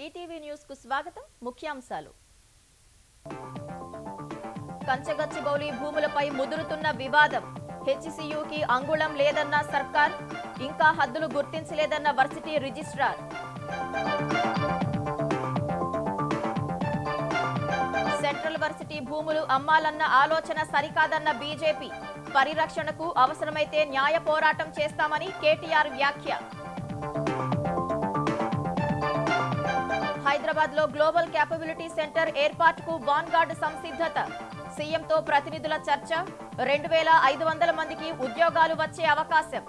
ETV news కు స్వాగతం. ముఖ్యాంశాలు. కంచగచ్చిబౌలి భూములపై ముదురుతున్న వివాదం. హెచ్సియుకి అంగుళం లేదన్న సర్కార్, ఇంకా హద్దులు గుర్తించలేదన్న వర్సిటీ రిజిస్ట్రార్. సెంట్రల్ వర్సిటీ భూములు అమ్మాలన్న ఆలోచన సరికాదన్న బీజేపీ, పరిరక్షణకు అవసరమైతే న్యాయ పోరాటం చేస్తామని కేటీఆర్ వ్యాఖ్య. హైదరాబాద్ లో గ్లోబల్ క్యాపబిలిటీ సెంటర్ ఏర్పాటుకు వాన్గార్డ్ సంసిద్ధత. సీఎంతో ప్రతినిధుల చర్చ. 2500 మందికి ఉద్యోగాలు వచ్చే అవకాశం.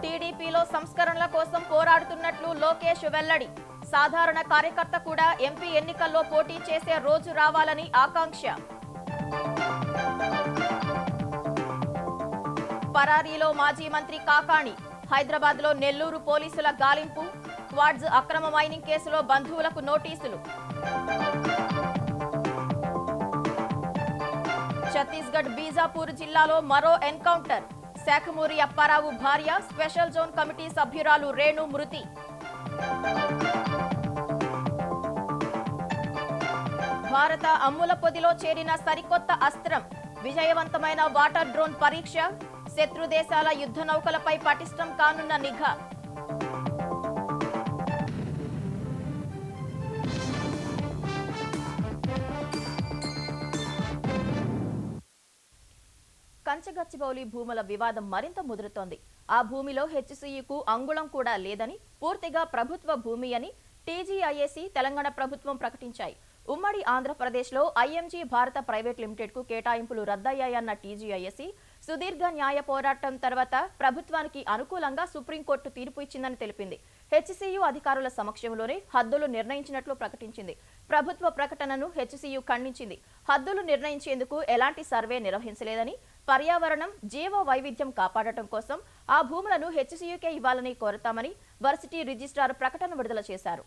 టీడీపీలో సంస్కరణల కోసం పోరాడుతున్నట్లు లోకేష్ వెల్లడి. సాధారణ కార్యకర్త కూడా ఎంపీ ఎన్నికల్లో పోటీ చేసే రోజు రావాలని ఆకాంక్ష. పరారీలో మాజీ మంత్రి కాకాణి. హైదరాబాద్ లో నెల్లూరు పోలీసుల గాలింపు. క్వాడ్స్ అక్రమ మైనింగ్ కేసులో బంధువులకు నోటీసులు. ఛత్తీస్గఢ్ బీజాపూర్ జిల్లాలో మరో ఎన్కౌంటర్. శాఖమూరి అప్పారావు భార్య స్పెషల్ జోన్ కమిటీ సభ్యురాలు రేణు మృతి. భారత అమ్ముల పొదిలో చేరిన సరికొత్త అస్త్రం. విజయవంతమైన వాటర్ డ్రోన్ పరీక్ష. శత్రు దేశాల యుద్ధ నౌకలపై పటిష్టం కానున్న నిఘా. కంచగచ్చిబౌలి భూముల వివాదం మరింత ముదురుతోంది. ఆ భూమిలో హెచ్సియుకు అంగుళం కూడా లేదని, పూర్తిగా ప్రభుత్వ భూమి అని టీజీఐఏసీ, తెలంగాణ ప్రభుత్వం ప్రకటించాయి. ఉమ్మడి ఆంధ్రప్రదేశ్లో ఐఎంజీ భారత ప్రైవేట్ లిమిటెడ్ కు కేటాయింపులు రద్దయ్యాయన్న టీజీఐఏసీ సుదీర్ఘ న్యాయ పోరాటం తర్వాత ప్రభుత్వానికి అనుకూలంగా సుప్రీంకోర్టు తీర్పు ఇచ్చిందని తెలిపింది. హెచ్సియు అధికారుల సమక్షంలోనే హద్దులు నిర్ణయించినట్లు ప్రకటించింది. ప్రభుత్వ ప్రకటనను హెచ్సియు ఖండించింది. హద్దులు నిర్ణయించేందుకు ఎలాంటి సర్వే నిర్వహించలేదని, పర్యావరణం, జీవ వైవిధ్యం కాపాడటం కోసం ఆ భూములను హెచ్సియుకే ఇవ్వాలని కోరతామని వర్సిటీ రిజిస్ట్రార్ ప్రకటన విడుదల చేశారు.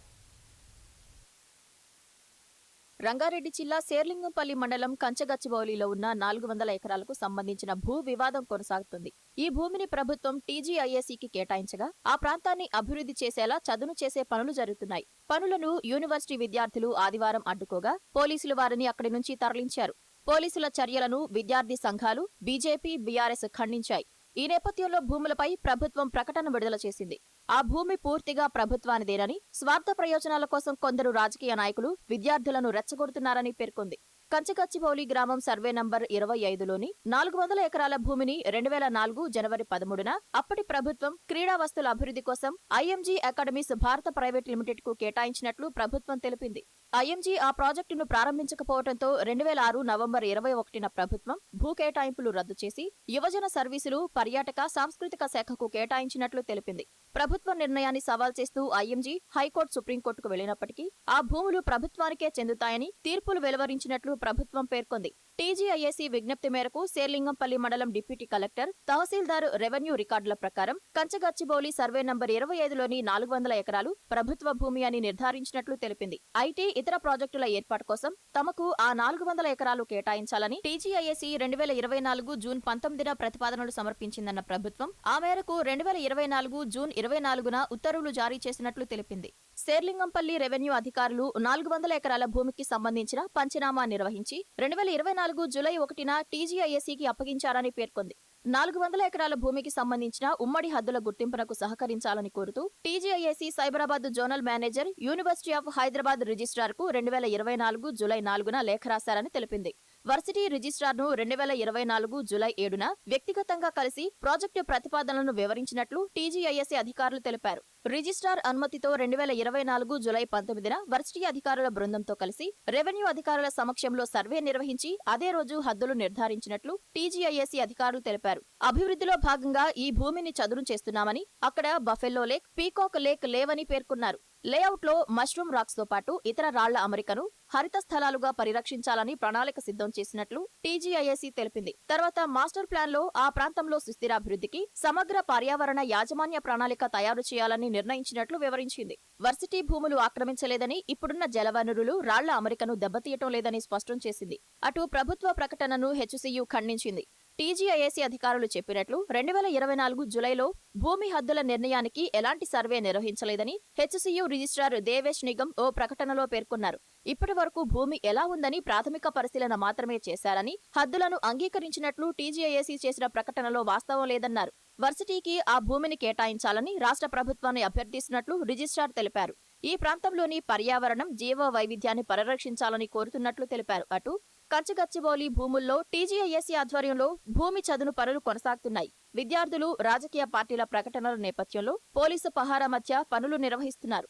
రంగారెడ్డి జిల్లా శేర్లింగంపల్లి మండలం కంచగచ్చిబౌలిలో ఉన్న 400 ఎకరాలకు సంబంధించిన భూ వివాదం కొనసాగుతుంది. ఈ భూమిని ప్రభుత్వం టీజీఐఏసీకి కేటాయించగా ఆ ప్రాంతాన్ని అభివృద్ధి చేసేలా చదును చేసే పనులు జరుగుతున్నాయి. పనులను యూనివర్సిటీ విద్యార్థులు ఆదివారం అడ్డుకోగా పోలీసులు వారిని అక్కడి నుంచి తరలించారు. పోలీసుల చర్యలను విద్యార్థి సంఘాలు, బీజేపీ, బీఆర్ఎస్ ఖండించాయి. ఈ నేపథ్యంలో భూములపై ప్రభుత్వం ప్రకటన విడుదల చేసింది. ఆ భూమి పూర్తిగా ప్రభుత్వానిదేనని, స్వార్థ ప్రయోజనాల కోసం కొందరు రాజకీయ నాయకులు విద్యార్థులను రెచ్చగొడుతున్నారని పేర్కొంది. కంచగచ్చిబౌలి గ్రామం సర్వే నంబర్ 25లోని 400 ఎకరాల భూమిని 2004 జనవరి 13న అప్పటి ప్రభుత్వం క్రీడా వస్తుల అభివృద్ధి కోసం ఐఎంజీ అకాడమీస్ భారత ప్రైవేట్ లిమిటెడ్ కు కేటాయించినట్లు ప్రభుత్వం తెలిపింది. ఐఎంజీ ఆ ప్రాజెక్టును ప్రారంభించకపోవడంతో 2006 నవంబర్ 21న ప్రభుత్వం భూ కేటాయింపులు రద్దు చేసి యువజన సర్వీసులు, పర్యాటక, సాంస్కృతిక శాఖకు కేటాయించినట్లు తెలిపింది. ప్రభుత్వ నిర్ణయాన్ని సవాల్ చేస్తూ ఐఎంజీ హైకోర్టు, సుప్రీంకోర్టుకు వెళ్లినప్పటికీ ఆ భూములు ప్రభుత్వానికే చెందుతాయని తీర్పులు వెలువరించినట్లు ప్రభుత్వం పేర్కొంది. టీజీఐఏసీ విజ్ఞప్తి మేరకు శేర్లింగంపల్లి మండలం డిప్యూటీ కలెక్టర్, తహసీల్దార్ రెవెన్యూ రికార్డుల ప్రకారం కంచగచ్చిబౌలి సర్వే నంబర్ 25లోని 400 ఎకరాలు ప్రభుత్వ భూమి అని నిర్ధారించినట్లు తెలిపింది. ఐటీ, ఇతర ప్రాజెక్టుల ఏర్పాటు కోసం తమకు ఆ 400 ఎకరాలు కేటాయించాలని టీజీఐఏసీ 2024 జూన్ 19న ప్రతిపాదనలు సమర్పించిందన్న ప్రభుత్వం ఆ మేరకు 2024 జూన్ 24న ఉత్తర్వులు జారీ చేసినట్లు తెలిపింది. శేర్లింగంపల్లి రెవెన్యూ అధికారులు 400 ఎకరాల భూమికి సంబంధించిన పంచనామా నిర్వహించి 2024 జూలై 1న టీజీఐఏసీకి అప్పగించారని పేర్కొంది. 400 ఎకరాల భూమికి సంబంధించిన ఉమ్మడి హద్దుల గుర్తింపునకు సహకరించాలని కోరుతూ టీజీఐఏసీ Cyberabad zonal manager, university of Hyderabad registrar కు 2024 జూలై 4న లేఖ రాశారని తెలిపింది. వర్సిటీ రిజిస్ట్రార్ను 2024 జూలై 7న వ్యక్తిగతంగా కలిసి ప్రాజెక్టు ప్రతిపాదనలను వివరించినట్లు టీజీఐఏసీ అధికారులు తెలిపారు. రిజిస్ట్రార్ అనుమతితో 2024 జూలై 19న వర్సిటీ అధికారుల బృందంతో కలిసి రెవెన్యూ అధికారుల సమక్షంలో సర్వే నిర్వహించి అదే రోజు హద్దులు నిర్ధారించినట్లు టీజీఐఏసీ అధికారులు తెలిపారు. అభివృద్ధిలో భాగంగా ఈ భూమిని చదును చేస్తున్నామని, అక్కడ బఫెల్లో లేక్, పీకాక్ లేక్ లేవని పేర్కొన్నారు. లేఅవుట్ లో మష్రూమ్ రాక్స్ తో పాటు ఇతర రాళ్ల అమరికను హరిత స్థలాలుగా పరిరక్షించాలని ప్రణాళిక సిద్ధం చేసినట్లు టీజీఐఏసీ తెలిపింది. తర్వాత మాస్టర్ ప్లాన్ లో ఆ ప్రాంతంలో సుస్థిరాభివృద్ధికి సమగ్ర పర్యావరణ యాజమాన్య ప్రణాళిక తయారు చేయాలని నిర్ణయించినట్లు వివరించింది. వర్సిటీ భూములు ఆక్రమించలేదని, ఇప్పుడున్న జలవనరులు, రాళ్ల అమరికను దెబ్బతీయటం లేదని స్పష్టం చేసింది. అటు ప్రభుత్వ ప్రకటనను హెచ్సియు ఖండించింది. టీజీఐఏసీ అధికారులు చెప్పినట్లు 2024 జులైలో భూమి హద్దుల నిర్ణయానికి ఎలాంటి సర్వే నిర్వహించలేదని హెచ్సీయూ రిజిస్ట్రార్ దేవేష్ నిగమ్ ఓ ప్రకటనలో పేర్కొన్నారు. ఇప్పటి వరకు భూమి ఎలా ఉందని ప్రాథమిక పరిశీలన మాత్రమే చేశారని, హద్దులను అంగీకరించినట్లు టీజీఐఏసీ చేసిన ప్రకటనలో వాస్తవం లేదన్నారు. వర్సిటీకి ఆ భూమిని కేటాయించాలని రాష్ట్ర ప్రభుత్వాన్ని అభ్యర్థిస్తున్నట్లు రిజిస్ట్రార్ తెలిపారు. ఈ ప్రాంతంలోని పర్యావరణం, జీవ వైవిధ్యాన్ని పరిరక్షించాలని కోరుతున్నట్లు తెలిపారు. అటు కంచగచ్చిబౌలి భూముల్లో టీజీఐఏసీ ఆధ్వర్యంలో భూమి చదును పనులు కొనసాగుతున్నాయి. విద్యార్థులు, రాజకీయ పార్టీల ప్రకటనల నేపథ్యంలో పోలీసు పహారా మధ్య పనులు నిర్వహిస్తున్నారు.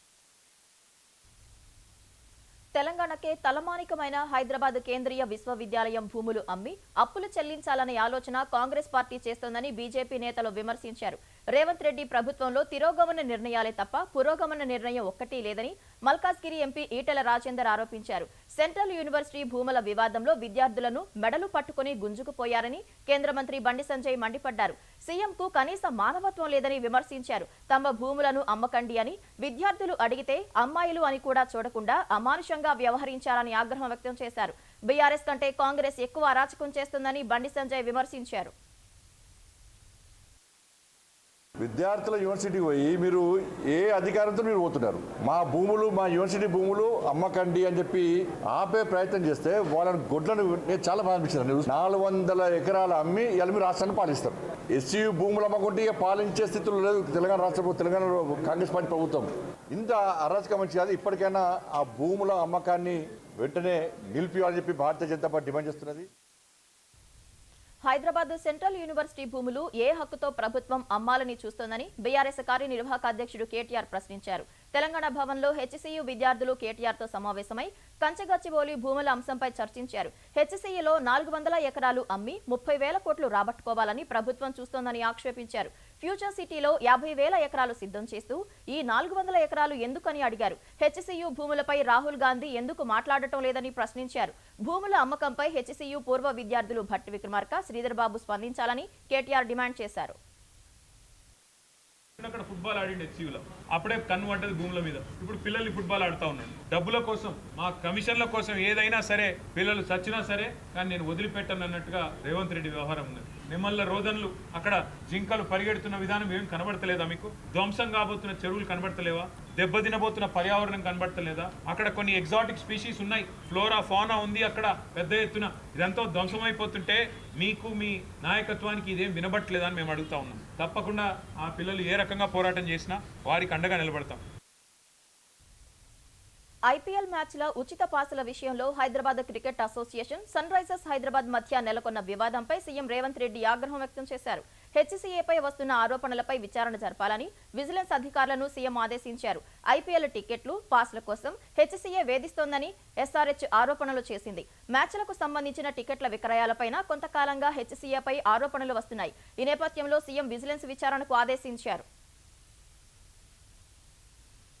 తెలంగాణకే తలమానికమైన హైదరాబాద్ కేంద్రీయ విశ్వవిద్యాలయం భూములు అమ్మి అప్పులు చెల్లించాలనే ఆలోచన కాంగ్రెస్ పార్టీ చేస్తోందని బీజేపీ నేతలు విమర్శించారు. రేవంత్ రెడ్డి ప్రభుత్వంలో తిరోగమన నిర్ణయాలే తప్ప పురోగమన నిర్ణయం ఒక్కటీ లేదని మల్కాజ్గిరి ఎంపీ ఈటెల రాజేందర్ ఆరోపించారు. సెంట్రల్ యూనివర్సిటీ భూముల వివాదంలో విద్యార్థులను మెడలు పట్టుకుని గుంజుకుపోయారని కేంద్ర మంత్రి బండి సంజయ్ మండిపడ్డారు. సీఎంకు కనీస మానవత్వం లేదని విమర్శించారు. తమ భూములను అమ్మకండి అని విద్యార్థులు అడిగితే అమ్మాయిలు అని కూడా చూడకుండా అమానుషంగా వ్యవహరించారని ఆగ్రహం వ్యక్తం చేశారు. బీఆర్ఎస్ కంటే కాంగ్రెస్ ఎక్కువ అరాచకం చేస్తుందని బండి సంజయ్ విమర్శించారు. విద్యార్థుల యూనివర్సిటీకి పోయి మీరు ఏ అధికారంతో మీరు పోతున్నారు? మా భూములు, మా యూనివర్సిటీ భూములు అమ్మకండి అని చెప్పి ఆపే ప్రయత్నం చేస్తే వాళ్ళని గొడ్లను నేను చాలా బాగా అనిపించాను. 400 ఎకరాలు అమ్మి ఇలా మీరు రాష్ట్రాన్ని పాలిస్తారు. ఎస్సీ భూములు అమ్మకుంటే ఇక పాలించే స్థితిలో లేదు తెలంగాణ రాష్ట్ర తెలంగాణలో కాంగ్రెస్ పార్టీ ప్రభుత్వం. ఇంత అరాచకం మంచి కాదు. ఇప్పటికైనా ఆ భూముల అమ్మకాన్ని వెంటనే నిలిపియాలని చెప్పి భారతీయ జనతా పార్టీ డిమాండ్ చేస్తున్నది. హైదరాబాద్ సెంట్రల్ యూనివర్సిటీ భూములు ఏ హక్కుతో ప్రభుత్వం అమ్మాలని చూస్తోందని బీఆర్ఎస్ కార్యనిర్వాహక అధ్యక్షుడు కేటీఆర్ ప్రశ్నించారు. తెలంగాణ భవన్లో హెచ్సీయూ విద్యార్థులు కేటీఆర్తో సమావేశమై కంచగచ్చిబౌలి భూముల అంశంపై చర్చించారు. హెచ్సీయూలో 400 ఎకరాలు అమ్మి 30,000 కోట్లు రాబట్టుకోవాలని ప్రభుత్వం చూస్తోందని ఆక్షేపించారు. ఫ్యూచర్ సిటీలో 50,000 ఎకరాలు సిద్ధం చేస్తూ ఈ 400 ఎకరాలు ఎందుకని అడిగారు. హెచ్సీయూ భూములపై రాహుల్ గాంధీ ఎందుకు మాట్లాడటం లేదని ప్రశ్నించారు. భూముల అమ్మకంపై హెచ్సీయూ పూర్వ విద్యార్థులు భట్టి విక్రమార్క, శ్రీధర్ బాబు స్పందించాలని కేటీఆర్ డిమాండ్ చేశారు. అక్కడ ఫుట్బాల్ ఆడిండే హెచ్సీయూలో అప్పుడే కన్ను పడ్డది భూముల మీద. ఇప్పుడు పిల్లలు ఫుట్బాల్ ఆడుతూ ఉన్నారు. డబ్బుల కోసం, మా కమిషన్ల కోసం ఏదైనా సరే, పిల్లలు చచ్చినా సరే కానీ నేను వదిలిపెట్టాను అన్నట్టుగా రేవంత్ రెడ్డి వ్యవహారం ఉన్నది. నిమ్మల్ల రోదన్లు అక్కడ జింకలు పరిగెడుతున్న విధానం ఏం కనబడతలేదా మీకు? ధ్వంసం కాబోతున్న చెరువులు కనబడతలేవా? దెబ్బతినబోతున్న పర్యావరణం కనబడతలేదా? అక్కడ కొన్ని ఎగ్జాటిక్ స్పీషీస్ ఉన్నాయి, ఫ్లోరా ఫానా ఉంది అక్కడ పెద్ద ఎత్తున. ఇదంతా ధ్వంసమైపోతుంటే మీకు, మీ నాయకత్వానికి ఇదేం వినబట్టలేదా అని మేము అడుగుతా ఉన్నాం. తప్పకుండా ఆ పిల్లలు ఏ రకంగా పోరాటం చేసినా వారికి అండగా నిలబడతాం. ఐపీఎల్ మ్యాచ్ల ఉచిత పాసుల విషయంలో Hyderabad Cricket Association, Sunrisers Hyderabad మధ్య నెలకొన్న వివాదంపై సీఎం రేవంత్ రెడ్డి ఆగ్రహం వ్యక్తం చేశారు. హెచ్సీఏపై వస్తున్న ఆరోపణలపై విచారణ జరపాలని విజిలెన్స్ అధికారులను సీఎం ఆదేశించారు. ఐపీఎల్ టికెట్లు, పాస్ల కోసం హెచ్సీఏ వేధిస్తోందని ఎస్ఆర్హెచ్ ఆరోపణలు చేసింది. మ్యాచ్లకు సంబంధించిన టికెట్ల విక్రయాలపైన కొంతకాలంగా హెచ్సీఏపై ఆరోపణలు వస్తున్నాయి. ఈ నేపథ్యంలో సీఎం విజిలెన్స్ విచారణకు ఆదేశించారు.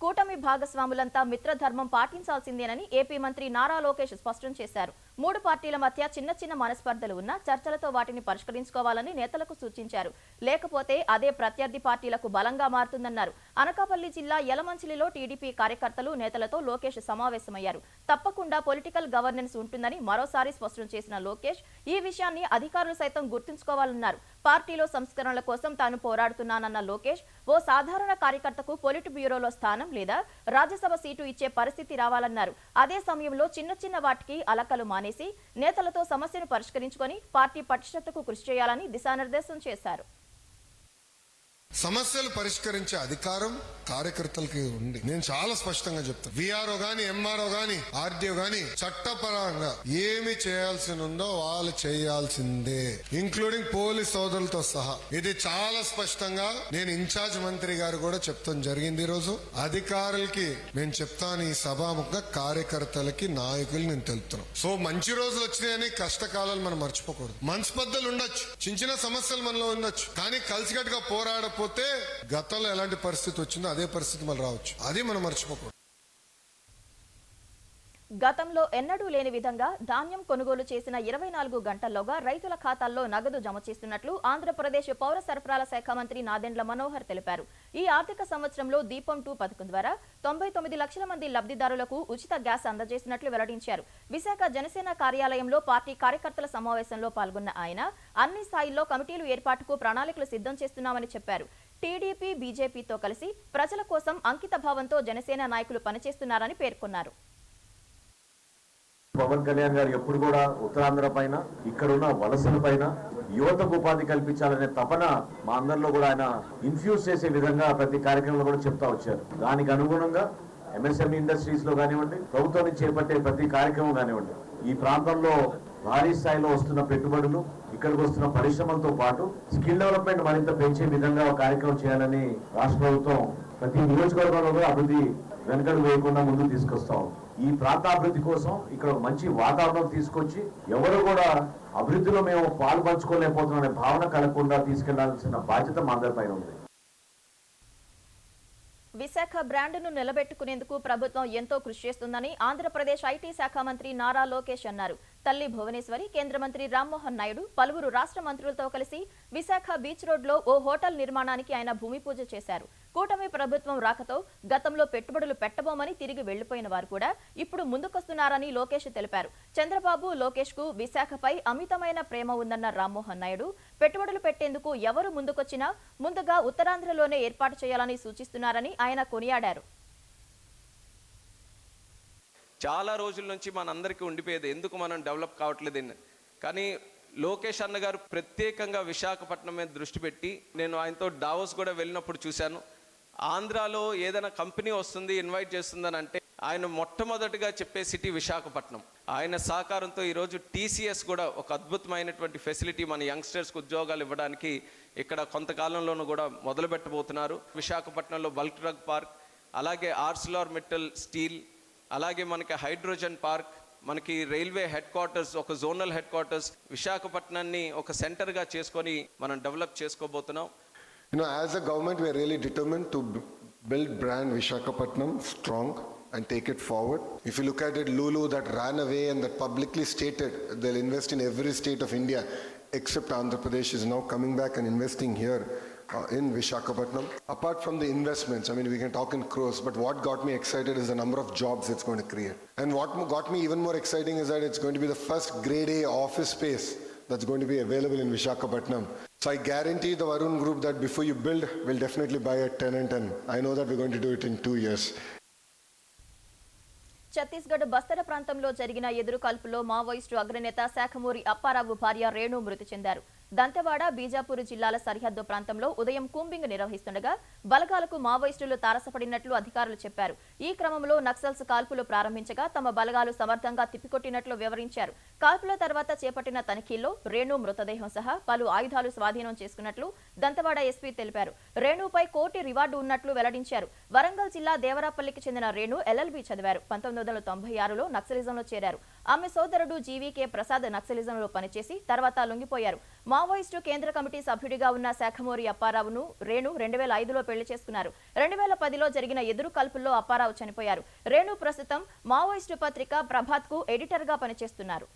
కూటమి భాగస్వాములంతా మిత్రధర్మం పాటించాల్సిందేనని ఏపీ మంత్రి నారా లోకేష్ స్పష్టం చేశారు. 3 పార్టీల మధ్య చిన్న మనస్పర్ధలు ఉన్నా చర్చలతో వాటిని పరిష్కరించుకోవాలని నేతలకు సూచించారు. లేకపోతే అదే ప్రత్యర్థి పార్టీలకు బలంగా మారుతుందన్నారు. అనకాపల్లి జిల్లా యలమంచిలిలో టీడీపీ కార్యకర్తలు, నేతలతో లోకేష్ సమావేశమయ్యారు. తప్పకుండా పొలిటికల్ గవర్నెన్స్ ఉంటుందని మరోసారి స్పష్టం చేసిన లోకేష్ ఈ విషయాన్ని అధికారులు సైతం గుర్తుంచుకోవాలన్నారు. పార్టీలో సంస్కరణల కోసం తాను పోరాడుతున్నానన్న లోకేష్ ఓ సాధారణ కార్యకర్తకు పొలిట్ బ్యూరోలో స్థానం లేదా రాజ్యసభ సీటు ఇచ్చే పరిస్థితి రావాలన్నారు. అదే సమయంలో చిన్న వాటికి అలకలు మానేసి నేతలతో సమస్యను పరిష్కరించుకొని పార్టీ పటిష్టతకు కృషి చేయాలని దిశానిర్దేశం చేశారు. సమస్యలు పరిష్కరించే అధికారం కార్యకర్తలకి ఉంది. నేను చాలా స్పష్టంగా చెప్తాను. విఆర్ఓ గాని, ఎంఆర్ఓ గాని, ఆర్డీఓ గాని చట్టపరంగా ఏమి చేయాల్సి ఉందో వాళ్ళు చేయాల్సిందే, ఇంక్లూడింగ్ పోలీస్ సోదరులతో సహా. ఇది చాలా స్పష్టంగా నేను ఇన్ఛార్జ్ మంత్రి గారు కూడా చెప్తాం జరిగింది. ఈ రోజు అధికారులకి నేను చెప్తాను, ఈ సభాముఖంగా కార్యకర్తలకి, నాయకులు నేను తెలుపుతున్నాను. సో మంచి రోజులు వచ్చినాయని కష్టకాలాలు మనం మర్చిపోకూడదు. మనస్పర్ధలు ఉండొచ్చు, చిన్న సమస్యలు మనలో ఉండొచ్చు, కానీ కలిసికట్టుగా పోరాడపోతే గతంలో ఎలాంటి పరిస్థితి వచ్చిందో అదే పరిస్థితి మళ్ళీ రావచ్చు. అది మనం మర్చిపోకూడదు. గతంలో ఎన్నడూ లేని విధంగా ధాన్యం కొనుగోలు చేసిన 24 గంటల్లోగా రైతుల ఖాతాల్లో నగదు జమ చేస్తున్నట్లు ఆంధ్రప్రదేశ్ పౌర సరఫరాల శాఖ మంత్రి నాదెండ్ల మనోహర్ తెలిపారు. ఈ ఆర్థిక సంవత్సరంలో దీపం 2 పథకం ద్వారా 99 లక్షల మంది లబ్ధిదారులకు ఉచిత గ్యాస్ అందజేసినట్లు వెల్లడించారు. విశాఖ జనసేన కార్యాలయంలో పార్టీ కార్యకర్తల సమావేశంలో పాల్గొన్న ఆయన అన్ని స్థాయిల్లో కమిటీలు ఏర్పాటుకు ప్రణాళికలు సిద్ధం చేస్తున్నామని చెప్పారు. టీడీపీ, బీజేపీతో కలిసి ప్రజల కోసం అంకిత భావంతో జనసేన నాయకులు పనిచేస్తున్నారని పేర్కొన్నారు. పవన్ కళ్యాణ్ గారు ఎప్పుడు కూడా ఉత్తరాంధ్ర పైన, ఇక్కడున్న వలసల పైన యువతకు ఉపాధి కల్పించాలనే తపన మా అందరిలో కూడా ఆయన ఇన్ఫ్యూజ్ చేసే విధంగా ప్రతి కార్యక్రమంలో కూడా చెప్తా వచ్చారు. దానికి అనుగుణంగా ఎంఎస్ఎంఈ ఇండస్ట్రీస్ లో కానివ్వండి, ప్రభుత్వం నుంచి చేపట్టే ప్రతి కార్యక్రమం కానివ్వండి, ఈ ప్రాంతంలో భారీ స్థాయిలో వస్తున్న పెట్టుబడులు, ఇక్కడికి వస్తున్న పరిశ్రమలతో పాటు స్కిల్ డెవలప్మెంట్ మరింత పెంచే విధంగా ఒక కార్యక్రమం చేయాలని రాష్ట్ర ప్రభుత్వం ప్రతి నియోజకవర్గంలో కూడా అభివృద్ధి వెనకడు వేయకుండా ముందుకు తీసుకొస్తాం. ఈ ప్రాంతాభివృద్ధి కోసం ఇక్కడ ఒక మంచి వాతావరణం తీసుకొచ్చి ఎవరు కూడా అభివృద్ధిలో మేము పాలు పంచుకోలేకపోతున్నాం అనే భావన కలగకుండా తీసుకెళ్లాల్సిన బాధ్యత మా అందరిపైన ఉంది. విశాఖ బ్రాండ్ను నిలబెట్టుకునేందుకు ప్రభుత్వం ఎంతో కృషి చేస్తుందని ఆంధ్రప్రదేశ్ ఐటీ శాఖ మంత్రి నారా లోకేష్ అన్నారు. తల్లి భువనేశ్వరి, కేంద్ర మంత్రి రామ్మోహన్ నాయుడు, పలువురు రాష్ట్ర మంత్రులతో కలిసి విశాఖ బీచ్ రోడ్లో ఓ హోటల్ నిర్మాణానికి ఆయన భూమి పూజ చేశారు. కూటమి ప్రభుత్వం రాకతో గతంలో పెట్టుబడులు పెట్టబోమని తిరిగి వెళ్లిపోయిన వారు కూడా ఇప్పుడు ముందుకొస్తున్నారని లోకేష్ తెలిపారు. చంద్రబాబు, లోకేష్ కు విశాఖపై అమితమైన ప్రేమ ఉందన్న రామ్మోహన్ నాయుడు పెట్టుబడులు పెట్టేందుకు ఎవరు ముందుకొచ్చినా ముందుగా ఉత్తరాంధ్రలోనే ఏర్పాటు చేయాలని సూచిస్తున్నారని ఆయన కొనియాడారు. చాలా రోజుల నుంచి మనందరికీ ఉండిపోయేది ఎందుకు మనం డెవలప్ కావట్లేదని. కానీ లోకేష్ అన్న గారు ప్రత్యేకంగా విశాఖపట్నం మీద దృష్టి పెట్టి, నేను ఆయనతో డావోస్ కూడా వెళ్ళినప్పుడు చూశాను, ఆంధ్రాలో ఏదైనా కంపెనీ వస్తుంది, ఇన్వైట్ చేస్తుందని అంటే ఆయన మొట్టమొదటిగా చెప్పే సిటీ విశాఖపట్నం. ఆయన సహకారంతో ఈరోజు టీసీఎస్ కూడా ఒక అద్భుతమైనటువంటి ఫెసిలిటీ మన యంగ్స్టర్స్కి ఉద్యోగాలు ఇవ్వడానికి ఇక్కడ కొంతకాలంలోనూ కూడా మొదలు పెట్టబోతున్నారు. విశాఖపట్నంలో బల్క్ డ్రగ్ పార్క్, అలాగే ఆర్సిలార్ మెటల్ స్టీల్, అలాగే మనకి హైడ్రోజన్ పార్క్, మనకి రైల్వే హెడ్ క్వార్టర్స్, ఒక జోనల్ హెడ్ క్వార్టర్స్ విశాఖపట్నాన్ని ఒక సెంటర్గా చేసుకొని మనం డెవలప్ చేసుకోబోతున్నాం. As a government, we are really determined to build brand Visakhapatnam strong and take it forward. If you look at it, Lulu that ran away and that publicly stated they'll invest in every state of India except Andhra Pradesh is now coming back and investing here in Visakhapatnam. Apart from the investments, I mean, we can talk in crores, but what got me excited is the number of jobs it's going to create. And what got me even more exciting is that it's going to be the first grade A office space that's going to be available in Visakhapatnam. So I guarantee the Varun Group that before you build, we'll definitely buy a tenant, and I know that we're going to do it in 2 years. Chhattisgarh బస్తర ప్రాంతంలో జరిగిన ఎదురుకాల్పులో Maoist అగ్రనేత శాఖమూరి అప్పారావు భార్య రేణు మృతి చెందారు. దంతెవాడ, బీజాపూర్ జిల్లాల సరిహద్దు ప్రాంతంలో ఉదయం కూంబింగ్ నిర్వహిస్తుండగా బలగాలకు మావోయిస్టులు తారసపడినట్లు అధికారులు చెప్పారు. ఈ క్రమంలో నక్సల్స్ కాల్పులు ప్రారంభించగా తమ బలగాలు సమర్థంగా తిప్పికొట్టినట్లు వివరించారు. కాల్పుల తర్వాత చేపట్టిన తనిఖీల్లో రేణు మృతదేహం సహా పలు ఆయుధాలు స్వాధీనం చేసుకున్నట్లు దంతెవాడ ఎస్పీ తెలిపారు. రేణుపై కోటి రివార్డు ఉన్నట్లు వెల్లడించారు. వరంగల్ జిల్లా దేవరాపల్లికి చెందిన రేణు LLB చదివారు. 1996లో నక్సలిజంలో చేరారు. ఆమె సోదరుడు జీవీకే ప్రసాద్ నక్సలిజంలో పనిచేసి తర్వాత లొంగిపోయారు. మావోయిస్టు కేంద్ర కమిటీ సభ్యుడిగా ఉన్న శాఖమూరి అప్పారావును రేణు 2005లో పెళ్లి చేసుకున్నారు. 2010లో జరిగిన ఎదురు కాల్పుల్లో అప్పారావు చనిపోయారు. రేణు ప్రస్తుతం మావోయిస్టు పత్రిక ప్రభాత్ కు ఎడిటర్ గా పనిచేస్తున్నారు.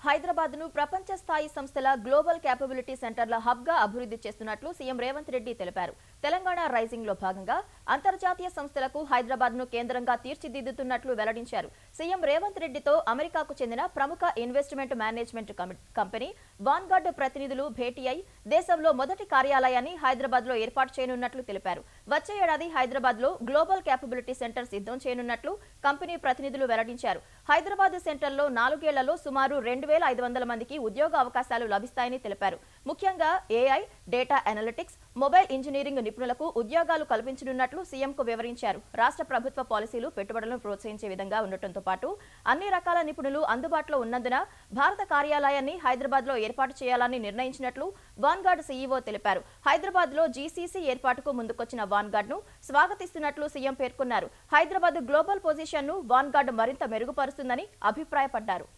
హైదరాబాద్ ను ప్రపంచ స్థాయి సంస్థల గ్లోబల్ క్యాపబిలిటీ సెంటర్ల హబ్ గా అభివృద్ధి చేస్తున్నట్లు సీఎం రేవంత్ రెడ్డి తెలిపారు. తెలంగాణ రైజింగ్ లో భాగంగా అంతర్జాతీయ సంస్థలకు హైదరాబాద్ ను కేంద్రంగా తీర్చిదిద్దుతున్నట్లు వెల్లడించారు. సీఎం రేవంత్ రెడ్డితో అమెరికాకు చెందిన ప్రముఖ ఇన్వెస్ట్మెంట్ మేనేజ్మెంట్ కంపెనీ వాన్గార్డ్ ప్రతినిధులు భేటీ అయి దేశంలో మొదటి కార్యాలయాన్ని హైదరాబాద్ లో ఏర్పాటు చేయనున్నట్లు తెలిపారు. వచ్చే ఏడాది హైదరాబాద్ లో గ్లోబల్ క్యాపబిలిటీ సెంటర్ సిద్ధం చేయనున్నట్లు కంపెనీ ప్రతినిధులు వెల్లడించారు. హైదరాబాద్ సెంటర్లో 4 ఏళ్లలో సుమారు 2500 మందికి ఉద్యోగ అవకాశాలు లభిస్తాయని తెలిపారు. ముఖ్యంగా AI, data analytics, mobile engineering నిపుణులకు ఉద్యోగాలు కల్పించనున్నట్లు సీఎంకు వివరించారు. రాష్ట్ర ప్రభుత్వ పాలసీలు పెట్టుబడులను ప్రోత్సహించే విధంగా ఉండటంతో పాటు అన్ని రకాల నిపుణులు అందుబాటులో ఉన్నందున భారత కార్యాలయాన్ని హైదరాబాద్ లో ఏర్పాటు చేయాలని నిర్ణయించినట్లు వాన్గార్డ్ సీఈఓ తెలిపారు. హైదరాబాద్ లో GCC ఏర్పాటుకు ముందుకొచ్చిన వాన్గార్డ్ ను స్వాగతిస్తున్నట్లు సీఎం పేర్కొన్నారు. హైదరాబాద్ గ్లోబల్ పొజిషన్ ను వాన్గార్డ్ మరింత మెరుగుపరుస్తుందని అభిప్రాయపడ్డారు.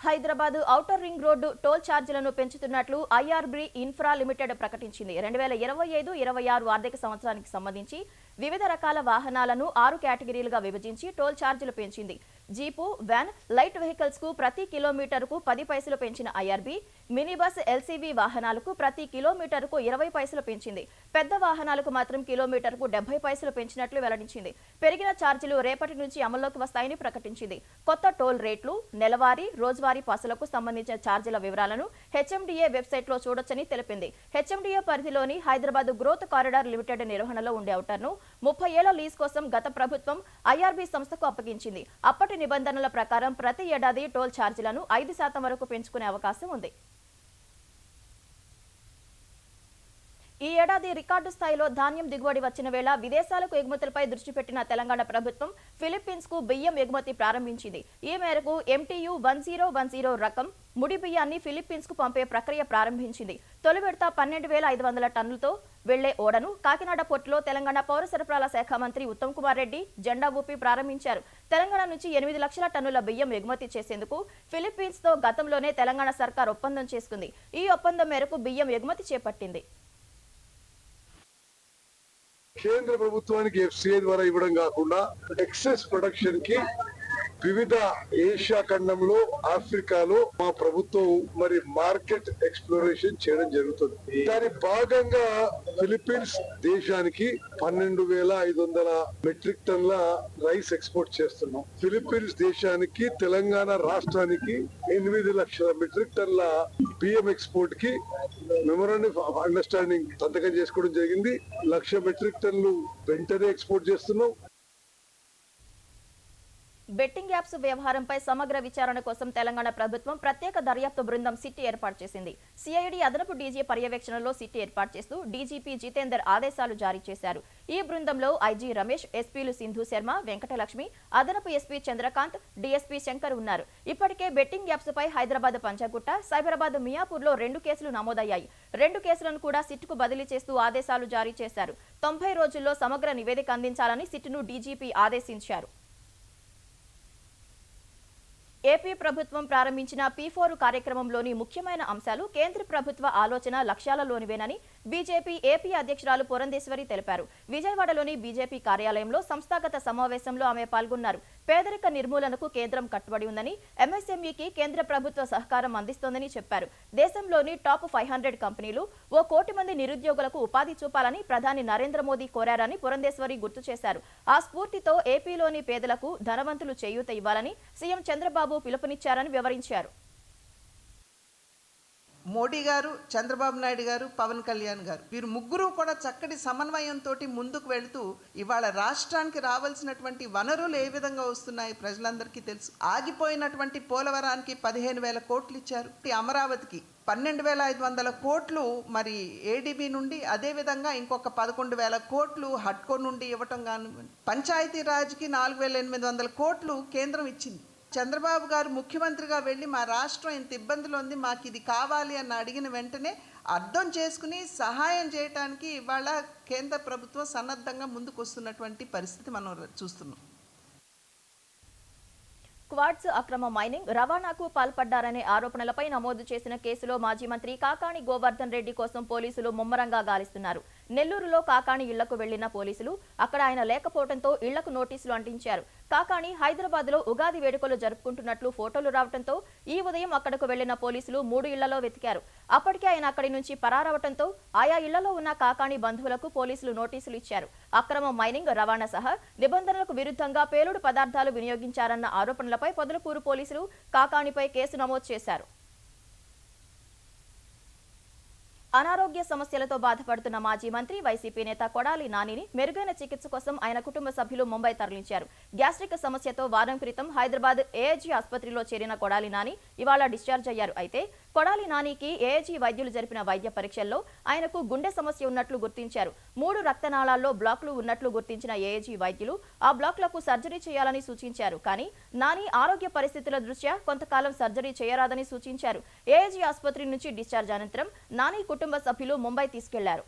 Hyderabad outer ring road toll ఛార్జీలను పెంచుతున్నట్లు ఐఆర్బీ ఇన్ఫ్రా లిమిటెడ్ ప్రకటించింది. 2025-26 ఆర్థిక సంవత్సరానికి సంబంధించి వివిధ రకాల వాహనాలను 6 కేటగిరీలుగా విభజించి టోల్ ఛార్జీలు పెంచింది. జీపు, వ్యాన్, లైట్ వెహికల్స్ కు ప్రతి కిలోమీటరుకు 10 పైసలు పెంచిన ఐఆర్బీ మినీ బస్, ఎల్సీవీ వాహనాలకు ప్రతి కిలోమీటరుకు 20 పైసలు పెంచింది. పెద్ద వాహనాలకు మాత్రం కిలోమీటరుకు 70 పైసలు పెంచినట్లు వెల్లడించింది. పెరిగిన ఛార్జీలు రేపటి నుంచి అమల్లోకి వస్తాయని ప్రకటించింది. కొత్త టోల్ రేట్లు, నెలవారీ, రోజువారీ పాసులకు సంబంధించిన ఛార్జీల వివరాలను హెచ్ఎండిఏ వెబ్సైట్ లో చూడొచ్చని తెలిపింది. హెచ్ఎండిఏ పరిధిలోని హైదరాబాద్ గ్రోత్ కారిడార్ లిమిటెడ్ నిర్వహణలో ఉండే ఔటర్ను 30 ఏళ్ల లీజ్ కోసం గత ప్రభుత్వం ఐఆర్బీ సంస్థకు అప్పగించింది. అప్పటి నిబంధనల ప్రకారం ప్రతి ఏడాది టోల్ ఛార్జీలను 5% వరకు పెంచుకునే అవకాశం ఉంది. ఈ ఏడాది రికార్డు స్థాయిలో ధాన్యం దిగుబడి వచ్చిన వేళ విదేశాలకు ఎగుమతులపై దృష్టి పెట్టిన తెలంగాణ ప్రభుత్వం ఫిలిప్పీన్స్ కు బియ్యం ఎగుమతి ప్రారంభించింది. ఈ మేరకు MTU 1010 రకం ముడి బియ్యాన్ని ఫిలిప్పీన్స్ కు పంపే ప్రక్రియ ప్రారంభించింది. తొలి విడత 12,500 టన్నులతో వెళ్లే ఓడను కాకినాడ పోర్టులో తెలంగాణ పౌర సరఫరాల శాఖ మంత్రి ఉత్తమ్ కుమార్ రెడ్డి జెండా ఊపి ప్రారంభించారు. తెలంగాణ నుంచి 8 లక్షల టన్నుల బియ్యం ఎగుమతి చేసేందుకు ఫిలిప్పీన్స్ తో గతంలోనే తెలంగాణ సర్కార్ ఒప్పందం చేసుకుంది. ఈ ఒప్పందం మేరకు బియ్యం ఎగుమతి చేపట్టింది. కేంద్ర ప్రభుత్వానికి FCA ద్వారా ఇవ్వడం కాకుండా ఎక్సెస్ ప్రొడక్షన్ కి వివిధ ఏషియా ఖండంలో, ఆఫ్రికాలో మా ప్రభుత్వం మరి మార్కెట్ ఎక్స్ప్లోరేషన్ చేయడం జరుగుతుంది. దాని భాగంగా ఫిలిప్పీన్స్ దేశానికి 12,500 మెట్రిక్ టన్ల రైస్ ఎక్స్పోర్ట్ చేస్తున్నాం. ఫిలిప్పీన్స్ దేశానికి తెలంగాణ రాష్ట్రానికి 8 లక్షల మెట్రిక్ టన్ల బియ్యం ఎక్స్పోర్ట్ కి మెమోరాండం ఆఫ్ అండర్స్టాండింగ్ సంతకం చేసుకోవడం జరిగింది. 1,00,000 మెట్రిక్ టన్లు వెంటనే ఎక్స్పోర్ట్ చేస్తున్నాం. బెట్టింగ్ యాప్స్ వ్యవహారంపై సమగ్ర విచారణ కోసం తెలంగాణ ప్రభుత్వం ప్రత్యేక దర్యాప్తు బృందం సిట్ ఏర్పాటు చేసింది. సిఐడి అదనపు డీజీ పర్యవేక్షణలో సిట్ ఏర్పాటు చేస్తూ డీజీపీ జితేందర్ ఆదేశాలు జారీ చేశారు. ఈ బృందంలో ఐజీ రమేష్, ఎస్పీలు సింధు శర్మ, వెంకటలక్ష్మి, అదనపు ఎస్పీ చంద్రకాంత్, డీఎస్పీ శంకర్ ఉన్నారు. ఇప్పటికే బెట్టింగ్ యాప్స్ పై హైదరాబాద్ పంచగుట్ట, సైబరాబాద్ మియాపూర్లో 2 కేసులు నమోదయ్యాయి. 2 కేసులను కూడా సిట్కు బదిలీ చేస్తూ ఆదేశాలు జారీ చేశారు. 90 రోజుల్లో సమగ్ర నివేదిక అందించాలని సిట్ను డీజీపీ ఆదేశించారు. ఏపీ ప్రభుత్వం ప్రారంభించిన P4 కార్యక్రమంలోని ముఖ్యమైన అంశాలు కేంద్ర ప్రభుత్వ ఆలోచన లక్ష్యాలలోనివేనని బీజేపీ ఏపీ అధ్యక్షురాలు పురంధేశ్వరి తెలిపారు. విజయవాడలోని బీజేపీ కార్యాలయంలో సంస్థాగత సమావేశంలో ఆమె పాల్గొన్నారు. పేదరిక నిర్మూలనకు కేంద్రం కట్టుబడి ఉందని, ఎంఎస్ఎంఈకి కేంద్ర ప్రభుత్వ సహకారం అందిస్తోందని చెప్పారు. దేశంలోని టాప్ 500 కంపెనీలు 1 కోటి మంది నిరుద్యోగులకు ఉపాధి చూపాలని ప్రధాని నరేంద్ర మోదీ కోరారని పురంధేశ్వరి గుర్తు చేశారు. ఆ స్ఫూర్తితో ఏపీలోని పేదలకు ధనవంతులు చేయూత ఇవ్వాలని సీఎం చంద్రబాబు పిలుపునిచ్చారని వివరించారు. మోడీ గారు, చంద్రబాబు నాయుడు గారు, పవన్ కళ్యాణ్ గారు వీరు ముగ్గురు కూడా చక్కటి సమన్వయంతో ముందుకు వెళుతూ ఇవాళ రాష్ట్రానికి రావాల్సినటువంటి వనరులు ఏ విధంగా వస్తున్నాయి ప్రజలందరికీ తెలుసు. ఆగిపోయినటువంటి పోలవరానికి 15,000 కోట్లు ఇచ్చారు. అమరావతికి 12,500 కోట్లు మరి ఏడీబీ నుండి, అదేవిధంగా ఇంకొక 11,000 కోట్లు హడ్కో నుండి ఇవ్వటం కానివ్వండి. పంచాయతీరాజ్కి 4,800 కోట్లు కేంద్రం ఇచ్చింది. చంద్రబాబు గారు ముఖ్యమంత్రిగా వెళ్ళి మా రాష్ట్రం ఇంత ఇబ్బందులు ఉంది, మాకు ఇది కావాలి అని అడిగిన వెంటనే అర్థం చేసుకుని సహాయం చేయడానికి ఇవాళ కేంద్ర ప్రభుత్వం సన్నద్ధంగా ముందుకు వస్తున్నటువంటి పరిస్థితి మనం చూస్తున్నాం. క్వాడ్స్ అక్రమ మైనింగ్, రవాణాకు పాల్పడ్డారనే ఆరోపణలపై నమోదు చేసిన కేసులో మాజీ మంత్రి కాకాణి గోవర్ధన్ రెడ్డి కోసం పోలీసులు ముమ్మరంగా గాలిస్తున్నారు. నెల్లూరులో కాకాణి ఇళ్లకు వెళ్లిన పోలీసులు అక్కడ ఆయన లేకపోవడంతో ఇళ్లకు నోటీసులు అంటించారు. కాకాణి హైదరాబాద్ లో ఉగాది వేడుకలు జరుపుకుంటున్నట్లు ఫోటోలు రావడంతో ఈ ఉదయం అక్కడకు వెళ్లిన పోలీసులు 3 ఇళ్లలో వెతికారు. అప్పటికే ఆయన అక్కడి నుంచి పరారవడంతో ఆయా ఇళ్లలో ఉన్న కాకాణి బంధువులకు పోలీసులు నోటీసులు ఇచ్చారు. అక్రమ మైనింగ్, రవాణా సహా నిబంధనలకు విరుద్ధంగా పేలుడు పదార్థాలు వినియోగించారన్న ఆరోపణలపై పొదలకూరు పోలీసులు కాకాణిపై కేసు నమోదు చేశారు. అనారోగ్య సమస్యలతో బాధపడుతున్న మాజీ మంత్రి, వైసీపీ నేత కొడాలి నానిని మెరుగైన చికిత్స కోసం ఆయన కుటుంబ సభ్యులు ముంబై తరలించారు. గ్యాస్ట్రిక్ సమస్యతో వారం క్రితం హైదరాబాద్ ఏఐజీ ఆసుపత్రిలో చేరిన కొడాలి నాని ఇవాళ డిశ్చార్జ్ అయ్యారు. అయితే కొడాలి నానికి ఏఐజీ వైద్యులు జరిపిన వైద్య పరీక్షల్లో ఆయనకు గుండె సమస్య ఉన్నట్లు గుర్తించారు. 3 రక్తనాళాల్లో బ్లాక్లు ఉన్నట్లు గుర్తించిన ఏఐజీ వైద్యులు ఆ బ్లాక్లకు సర్జరీ చేయాలని సూచించారు. కానీ నాని ఆరోగ్య పరిస్థితుల దృష్ట్యా కొంతకాలం సర్జరీ చేయరాదని సూచించారు. ఏఐజీ ఆసుపత్రి నుంచి డిశ్చార్జ్ అనంతరం నాని కుటుంబ సభ్యులు ముంబై తీసుకెళ్లారు.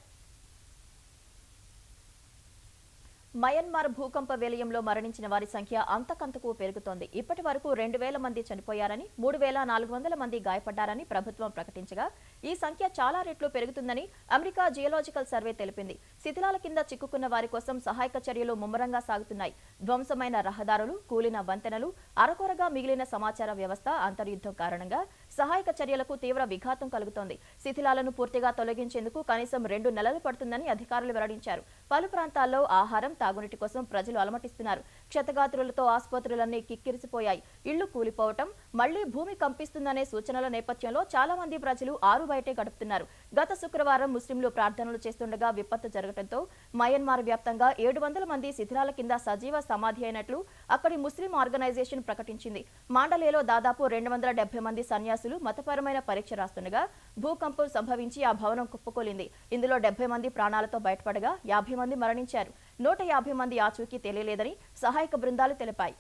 మయన్మార్ భూకంప విలయంలో మరణించిన వారి సంఖ్య అంతకంతకు పెరుగుతోంది. ఇప్పటి వరకు 2,000 మంది చనిపోయారని, 3,400 మంది గాయపడ్డారని ప్రభుత్వం ప్రకటించగా ఈ సంఖ్య చాలా రెట్లు పెరుగుతుందని అమెరికా జియోలాజికల్ సర్వే తెలిపింది. శిథిలాల కింద చిక్కుకున్న వారి కోసం సహాయక చర్యలు ముమ్మరంగా సాగుతున్నాయి. ధ్వంసమైన రహదారులు, కూలిన వంతెనలు, అరకొరగా మిగిలిన సమాచార వ్యవస్థ అంతర్యుద్ధం కారణంగా సహాయక చర్యలకు తీవ్ర విఘాతం కలుగుతోంది. శిథిలాలను పూర్తిగా తొలగించేందుకు కనీసం 2 నెలలు పడుతుందని అధికారులు వెల్లడించారు. పలు ప్రాంతాల్లో ఆహారం, తాగునీటి కోసం ప్రజలు అలమటిస్తున్నారు. క్షతగాత్రులతో ఆసుపత్రులన్నీ కిక్కిరిసిపోయాయి. ఇళ్లు కూలిపోవటం, మళ్లీ భూమి కంపిస్తుందనే సూచనల నేపథ్యంలో చాలా మంది ప్రజలు ఆరు బయటే గడుపుతున్నారు. గత శుక్రవారం ముస్లింలు ప్రార్థనలు చేస్తుండగా విపత్తు జరగడంతో మయన్మార్ వ్యాప్తంగా 700 మంది శిథిలాల కింద సజీవ సమాధి అయినట్లు అక్కడి ముస్లిం ఆర్గనైజేషన్ ప్రకటించింది. మాండలేలో దాదాపు 270 మంది సన్యాసులు మతపరమైన పరీక్ష రాస్తుండగా భూకంపం సంభవించి ఆ భవనం కుప్పకూలింది. ఇందులో 70 మంది ప్రాణాలతో బయటపడగా 50 మంది మరణించారు. 150 మంది ఆచూకీ తెలియలేదని సహాయక బృందాలు తెలిపాయి.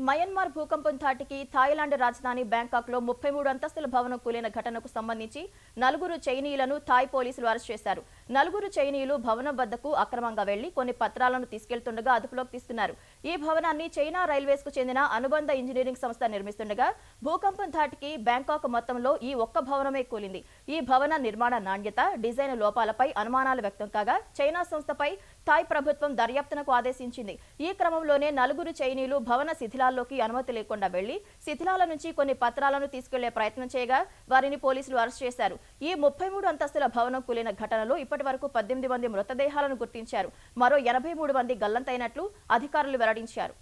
మయన్మార్ భూకంపం ధాటికి థాయిలాండ్ రాజధాని బ్యాంకాక్ లో 33 అంతస్తుల భవనం కూలిన ఘటనకు సంబంధించి 4 చైనీయులను థాయ్ పోలీసులు అరెస్ట్ చేశారు. 4 చైనీయులు భవనం వద్దకు అక్రమంగా వెళ్లి కొన్ని పత్రాలను తీసుకెళ్తుండగా అదుపులోకి తీస్తున్నారు. ఈ భవనాన్ని చైనా రైల్వేస్ కు చెందిన అనుబంధ ఇంజనీరింగ్ సంస్థ నిర్మిస్తుండగా భూకంపం ధాటికి బ్యాంకాక్ మొత్తంలో ఈ ఒక్క భవనమే కూలింది. ఈ భవన నిర్మాణ నాణ్యత, డిజైన్ లోపాలపై అనుమానాలు వ్యక్తం కాగా చైనా సంస్థపై థాయ్ ప్రభుత్వం దర్యాప్తునకు ఆదేశించింది. ఈ క్రమంలోనే 4 చైనీయులు భవన శిథిలాల్లోకి అనుమతి లేకుండా వెళ్లి శిథిలాల నుంచి కొన్ని పత్రాలను తీసుకెళ్లే ప్రయత్నం చేయగా వారిని పోలీసులు అరెస్ట్ చేశారు. ఈ 33 అంతస్తుల భవనం కూలిన ఘటనలో ఇప్పటి వరకు 18 మంది మృతదేహాలను గుర్తించారు. మరో 83 మంది గల్లంతైనట్లు అధికారులు వెల్లడించారు.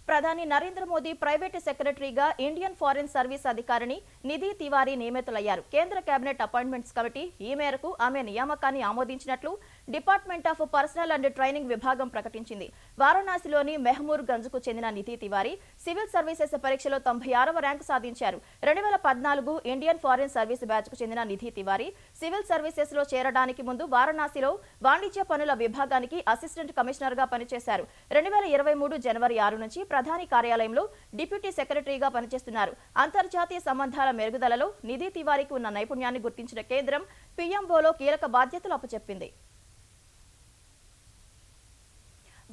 ప్రధాని నరేంద్ర మోదీ ప్రైవేటు సెక్రటరీగా ఇండియన్ ఫారెన్ సర్వీస్ అధికారిని నిధి తివారీ నియమితులయ్యారు. కేంద్ర కేబినెట్ అపాయింట్మెంట్స్ కమిటీ ఈ మేరకు ఆమె నియామకాన్ని ఆమోదించినట్లు department of personnel and training విభాగం ప్రకటించింది. వారణాసిలోని మెహమూర్ గంజ్కు చెందిన నిధి తివారీ సివిల్ సర్వీసెస్ పరీక్షలో 96వ ర్యాంకు సాధించారు. 2014 ఇండియన్ ఫారెన్ సర్వీస్ బ్యాచ్కు చెందిన నిధి తివారీ సివిల్ సర్వీసెస్ లో చేరడానికి ముందు వారణాసిలో వాణిజ్య పనుల విభాగానికి అసిస్టెంట్ కమిషనర్ గా పనిచేశారు. 2023 జనవరి 6 నుంచి ప్రధాని కార్యాలయంలో డిప్యూటీ సెక్రటరీగా పనిచేస్తున్నారు. అంతర్జాతీయ సంబంధాల మెరుగుదలలో నిధి తివారీకి ఉన్న నైపుణ్యాన్ని గుర్తించిన కేంద్రం పిఎంఓలో కీలక బాధ్యతలు అప్పచెప్పింది.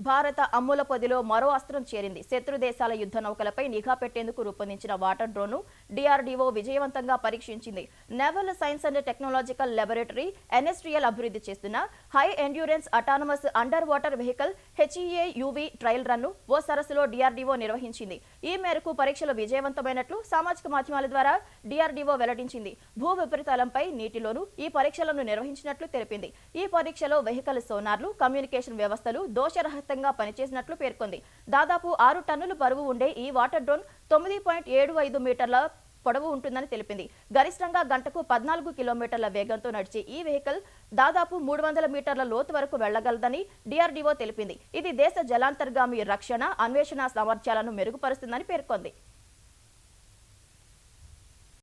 భారత అమ్ముల పొదిలో మరో అస్త్రం చేరింది. శత్రు దేశాల యుద్ధ నౌకలపై నిఘా పెట్టేందుకు రూపొందించిన వాటర్ డ్రోన్ను డిఆర్డీఓ విజయవంతంగా పరీక్షించింది. Naval science and technological laboratory NSTL అభివృద్ధి చేస్తున్న high endurance autonomous underwater vehicle HEAUV trial రన్ను ఓ సరస్సులో డిఆర్డీఓ నిర్వహించింది. ఈ మేరకు పరీక్షలు విజయవంతమైనట్లు సామాజిక మాధ్యమాల ద్వారా డిఆర్డీఓ వెల్లడించింది. భూ ఉపరితలంపై నీటిలోనూ ఈ పరీక్షలను నిర్వహించినట్లు తెలిపింది. ఈ పరీక్షలో వెహికల్ సోనార్లు, కమ్యూనికేషన్ వ్యవస్థలు దోషరహితంగా పనిచేసినట్లు పేర్కొంది. దాదాపు 6 టన్నుల బరువు ఉండే ఈ వాటర్ డ్రోన్ 9.75 మీటర్ల పొడవు ఉంటుందని తెలిపింది. గరిష్టంగా గంటకు 14 కిలోమీటర్ల వేగంతో నడిచే ఈ వెహికల్ దాదాపు 300 మీటర్ల లోతు వరకు వెళ్లగలదని డిఆర్డీఓ తెలిపింది. ఇది దేశ జలాంతర్గామి రక్షణ, అన్వేషణ సామర్థ్యాలను మెరుగుపరుస్తుందని పేర్కొంది.